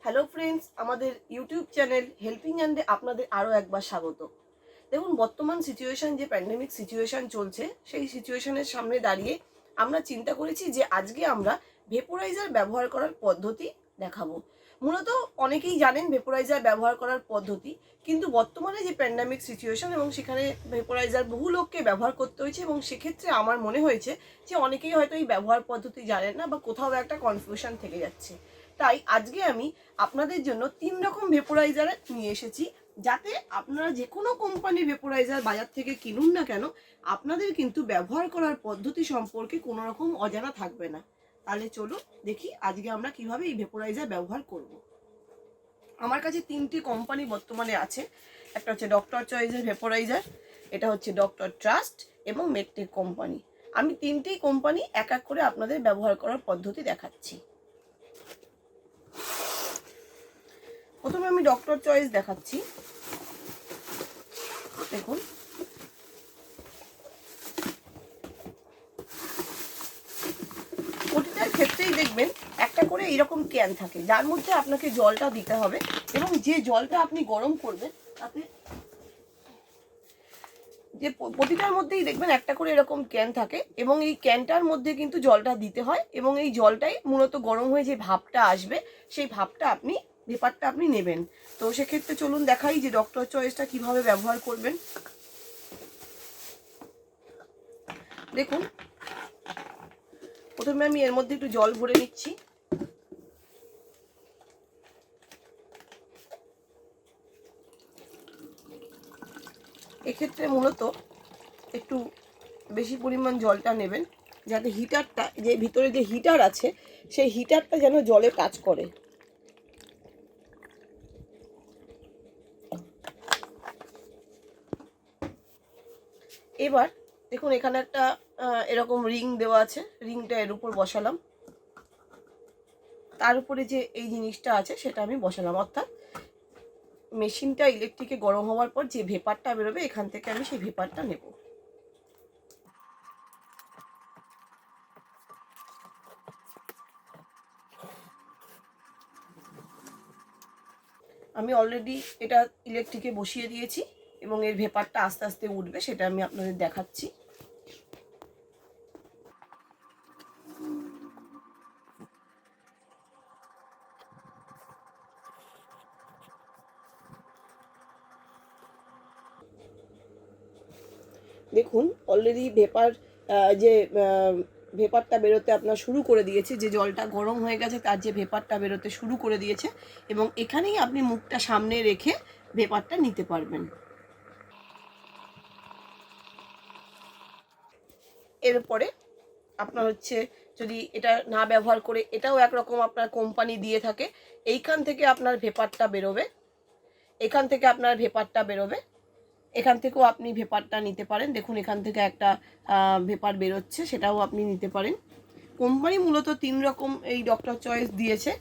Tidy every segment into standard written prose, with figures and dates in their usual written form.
Hello friends, আমাদের YouTube channel helping হ্যান্ডে আপনাদের আরও একবার স্বাগত। দেখুন, বর্তমান সিচুয়েশন যে প্যান্ডেমিক সিচুয়েশন চলছে, সেই সিচুয়েশনের সামনে দাঁড়িয়ে আমরা চিন্তা করেছি যে আজকে আমরা ভেপোরাইজার ব্যবহার করার পদ্ধতি দেখাবো। মূলত অনেকেই জানেন ভেপোরাইজার ব্যবহার করার পদ্ধতি, কিন্তু বর্তমানে যে প্যান্ডেমিক সিচুয়েশন এবং সেখানে ভেপোরাইজার বহু লোককে ব্যবহার করতে হয়েছে এবং সেক্ষেত্রে আমার মনে হয়েছে যে অনেকেই হয়তো এই ব্যবহার পদ্ধতি জানেন না বা কোথাও একটা কনফিউশন থেকে যাচ্ছে। তাই আজকে আমি আপনাদের জন্য 3 রকম ভেপোরাইজার নিয়ে এসেছি, যাতে আপনারা যে কোনো কোম্পানির ভেপোরাইজার বাজার থেকে কিনুন না কেন, আপনাদের কিন্তু ব্যবহার করার পদ্ধতি সম্পর্কে কোনো রকম অজানা থাকবে না। তাহলে চলো দেখি আজকে আমরা কিভাবে এই ভেপোরাইজার ব্যবহার করব। আমার কাছে 3টি কোম্পানি বর্তমানে আছে। একটা হচ্ছে ডক্টর চয়েসের ভেপোরাইজার, এটা হচ্ছে ডক্টর ট্রাস্ট এবং মেট্রিক কোম্পানি। আমি 3টি কোম্পানি এক এক করে আপনাদের ব্যবহার করার পদ্ধতি দেখাচ্ছি। প্রথমে আমি ডক্টর চয়েস দেখাচ্ছি। দেখুন, প্রতিটার ক্ষেত্রেই দেখবেন একটা করে এইরকম ক্যান থাকে, যার মধ্যে আপনাকে জলটা দিতে হবে এবং যে জলটা আপনি গরম করবেন তাতে যে প্রতিটার মধ্যেই দেখবেন একটা করে এরকম ক্যান থাকে এবং এই ক্যানটার মধ্যে কিন্তু জলটা দিতে হয় এবং এই জলটাই মূলত গরম হয়ে যে ভাপটা আসবে, সেই ভাপটা ভেপারটা আপনি নেবেন। তো সেক্ষেত্রে চলুন দেখাই যে ডক্টর চয়েসটা কিভাবে ব্যবহার করবেন। দেখুন, প্রথমে আমি এর মধ্যে একটু জল ভরে নিচ্ছি। এক্ষেত্রে মূলত একটু বেশি পরিমাণ জলটা নেবেন, যাতে হিটারটা, যে ভিতরে যে হিটার আছে সেই হিটারটা যেন জলে কাজ করে। এবার দেখুন, এখানে একটা এরকম রিং দেওয়া আছে, রিংটা এর উপর বসালাম, তার উপরে যে এই জিনিসটা আছে সেটা আমি বসালাম, অর্থাৎ মেশিনটা ইলেকট্রিকে গরম হওয়ার পর যে ভেপারটা বেরোবে এখান থেকে আমি সেই ভেপারটা নেব। আমি অলরেডি এটা ইলেকট্রিকে বসিয়ে দিয়েছি এবং এর ভেপারটা আস্তে আস্তে উঠবে, সেটা আমি আপনাদের দেখাচ্ছি। দেখুন, অলরেডি ভেপারটা বেরোতে আপনার শুরু করে দিয়েছে, যে জলটা গরম হয়ে গেছে তার যে ভেপারটা বেরোতে শুরু করে দিয়েছে এবং এখানেই আপনি মুখটা সামনে রেখে ভেপারটা নিতে পারবেন। এরপরে আপনার হচ্ছে, যদি এটা না ব্যবহার করে, এটাও একরকম আপনার কোম্পানি দিয়ে থাকে, এইখান থেকে আপনার ভেপারটা বেরোবে, এখান থেকে আপনার ভেপারটা বেরোবে, এখান থেকেও আপনি ভেপারটা নিতে পারেন। দেখুন, এখান থেকে একটা ভেপার বেরোচ্ছে, সেটাও আপনি নিতে পারেন। কোম্পানি মূলত 3 রকম এই ডক্টর চয়েস দিয়েছে।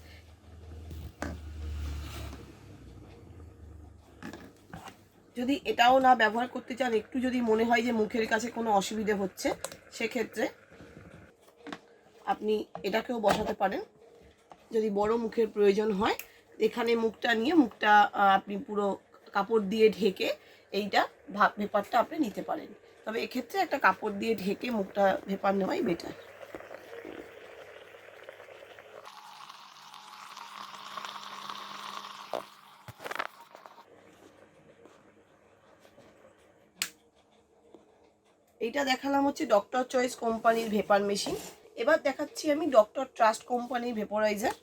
যদি এটাও না ব্যবহার করতে চান, একটু যদি মনে হয় যে মুখের কাছে কোনো অসুবিধে হচ্ছে, সেক্ষেত্রে আপনি এটাকেও বসাতে পারেন। যদি বড় মুখের প্রয়োজন হয়, এখানে মুখটা নিয়ে মুখটা আপনি পুরো কাপড় দিয়ে ঢেকে এইটা ভেপারটা আপনি নিতে পারেন। তবে এক্ষেত্রে একটা কাপড় দিয়ে ঢেকে মুখটা ভেপার নেওয়াই বেটার। এইটা দেখালাম হচ্ছে ডক্টর চয়েস কোম্পানির ভেপার মেশিন। এবার দেখাচ্ছি আমি ডক্টর ট্রাস্ট কোম্পানির ভেপোরাইজার।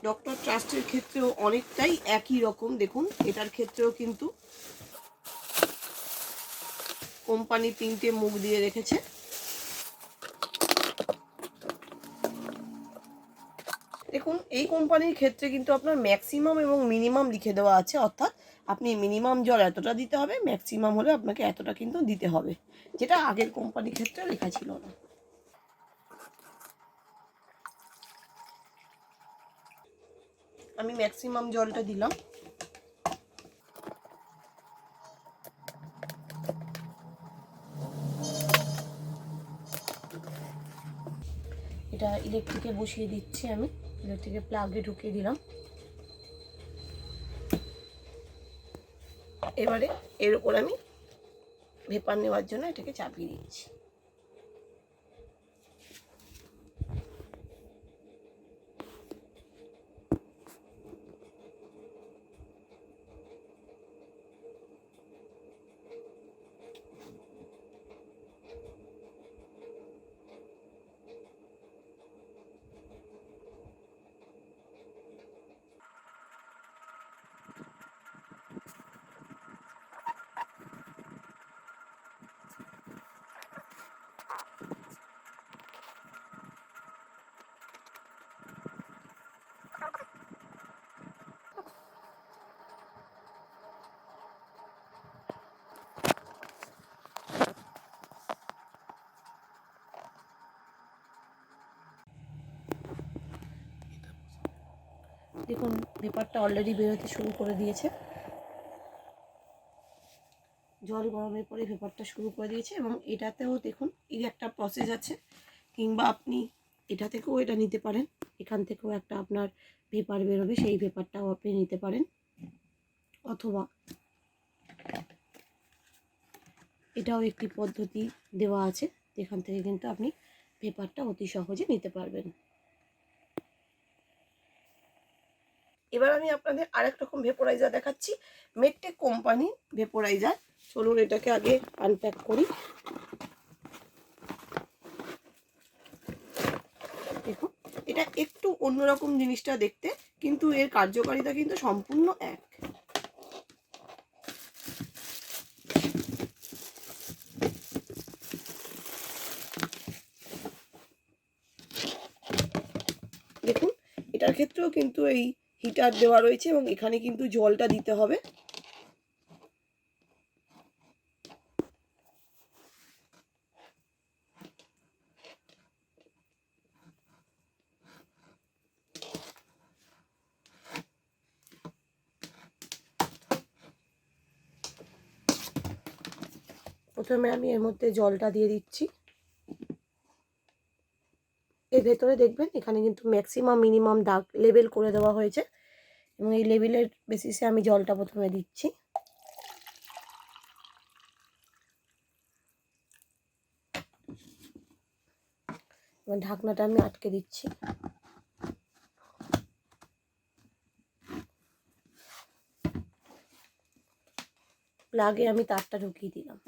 ডক্টর ট্রাস্টের ক্ষেত্রেও অনেকটাই একই রকম। দেখুন, এটার ক্ষেত্রেও কিন্তু কোম্পানি 3টে মুখ দিয়ে রেখেছে। দেখুন, এই কোম্পানির ক্ষেত্রে কিন্তু আপনার ম্যাক্সিমাম এবং মিনিমাম লিখে দেওয়া আছে, অর্থাৎ আপনি মিনিমাম জল এতটা দিতে হবে, ম্যাক্সিমাম হলে আপনাকে এতটা কিন্তু দিতে হবে, যেটা আগের কোম্পানির ক্ষেত্রে লেখা ছিল না। আমি ম্যাক্সিমাম জলটা দিলাম। এটা ইলেকট্রিকে বসিয়ে দিচ্ছি, আমি ইলেকট্রিকে প্লাগে ঢুকিয়ে দিলাম। এবারে এর উপর আমি ভেপার নেওয়ার জন্য এটাকে চাপিয়ে দিচ্ছি। দেখুন ভেপারটা অলরেডি বেরোতে শুরু করে দিয়েছে, জল গরমের পরে ভেপারটা শুরু করে দিয়েছে। এবং এটাতেও দেখুন এই একটা প্রসেস আছে, কিংবা আপনি এটা থেকেও এটা নিতে পারেন, এখান থেকেও একটা আপনার ভেপার বেরোবে, সেই ভেপারটাও আপনি নিতে পারেন, অথবা এটাও একটি পদ্ধতি দেওয়া আছে, এখান থেকে কিন্তু আপনি ভেপারটা অতি সহজে নিতে পারবেন। এবার আমি আপনাদের আরেক রকম ভেপোরাইজার দেখাচ্ছি, মেডটেক কোম্পানির ভেপোরাইজার। চলুন এটাকে আগে আনপ্যাক করি। দেখুন এটা একটু অন্যরকম জিনিসটা দেখতে, কিন্তু এর কার্যকারিতা কিন্তু সম্পূর্ণ এক। দেখুন এটার ক্ষেত্রেও কিন্তু এই হিটার দেওয়া রয়েছে এবং এখানে কিন্তু জলটা দিতে হবে। প্রথমে আমি এর মধ্যে জলটা দিয়ে দিচ্ছি। এর ভেতরে দেখবেন এখানে কিন্তু ম্যাক্সিমাম মিনিমাম দাগ লেবেল করে দেওয়া হয়েছে, এবং এই লেবেলের বেসিসে আমি জলটা প্রথমে দিচ্ছি। এবার ঢাকনাটা আমি আটকে দিচ্ছি। প্লাগে আমি তারটা ঢুকিয়ে দিলাম।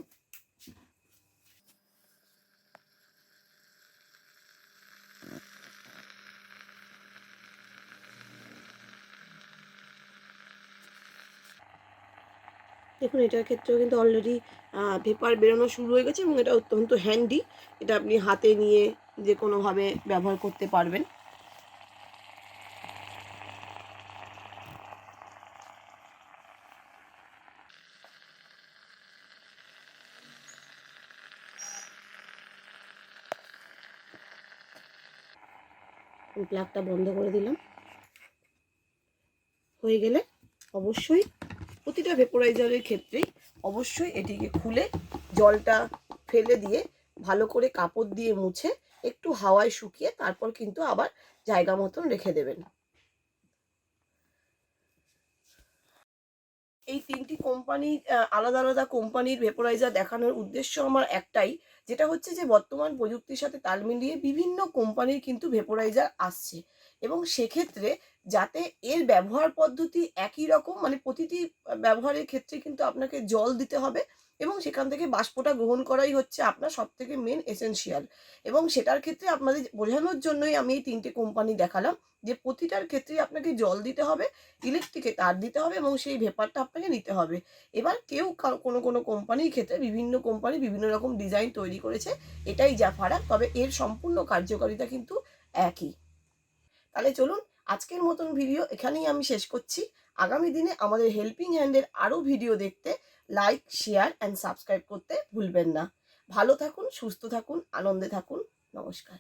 দেখুন এটার ক্ষেত্রেও কিন্তু অলরেডি ভেপার বেরোনো শুরু হয়ে গেছে, এবং এটা অত্যন্ত হ্যান্ডি, এটা আপনি হাতে নিয়ে যে কোনোভাবে ব্যবহার করতে পারবেন। প্লাগটা বন্ধ করে দিলাম। হয়ে গেলে অবশ্যই প্রতিটা ভেপোরাইজারের ক্ষেত্রেই অবশ্যই এটিকে খুলে জলটা ফেলে দিয়ে ভালো করে কাপড় দিয়ে মুছে একটু হাওয়ায় শুকিয়ে তারপর কিন্তু আবার জায়গা মতন রেখে দেবেন। এই তিনটি কোম্পানির আলাদা আলাদা কোম্পানির ভেপোরাইজার দেখানোর উদ্দেশ্য আমার একটাই, যেটা হচ্ছে যে বর্তমান প্রযুক্তির সাথে তাল মিলিয়ে বিভিন্ন কোম্পানির কিন্তু ভেপোরাইজার আসছে, এবং সেক্ষেত্রে যাতে এর ব্যবহার পদ্ধতি একই রকম, মানে প্রতিটি ব্যবহারের ক্ষেত্রে কিন্তু আপনাকে জল দিতে হবে, এবং সেখান থেকে বাষ্পটা গ্রহণ করাই হচ্ছে আপনার সব থেকে মেন এসেনশিয়াল। এবং সেটার ক্ষেত্রে আপনাদের বোঝানোর জন্যই আমি এই তিনটে কোম্পানি দেখালাম, যে প্রতিটার ক্ষেত্রেই আপনাকে জল দিতে হবে, ইলেকট্রিকে তার দিতে হবে, এবং সেই ভেপারটা আপনাকে নিতে হবে। এবার কেউ কোনো কোনো কোম্পানির ক্ষেত্রে বিভিন্ন কোম্পানি বিভিন্ন রকম ডিজাইন তৈরি করেছে, এটাই যা ফারাক, তবে এর সম্পূর্ণ কার্যকারিতা কিন্তু একই। তাহলে চলুন আজকের মতন ভিডিও এখানেই আমি শেষ করছি। আগামী দিনে আমাদের হেল্পিং হ্যান্ডের আরও ভিডিও দেখতে লাইক, শেয়ার অ্যান্ড সাবস্ক্রাইব করতে ভুলবেন না। ভালো থাকুন, সুস্থ থাকুন, আনন্দে থাকুন। নমস্কার।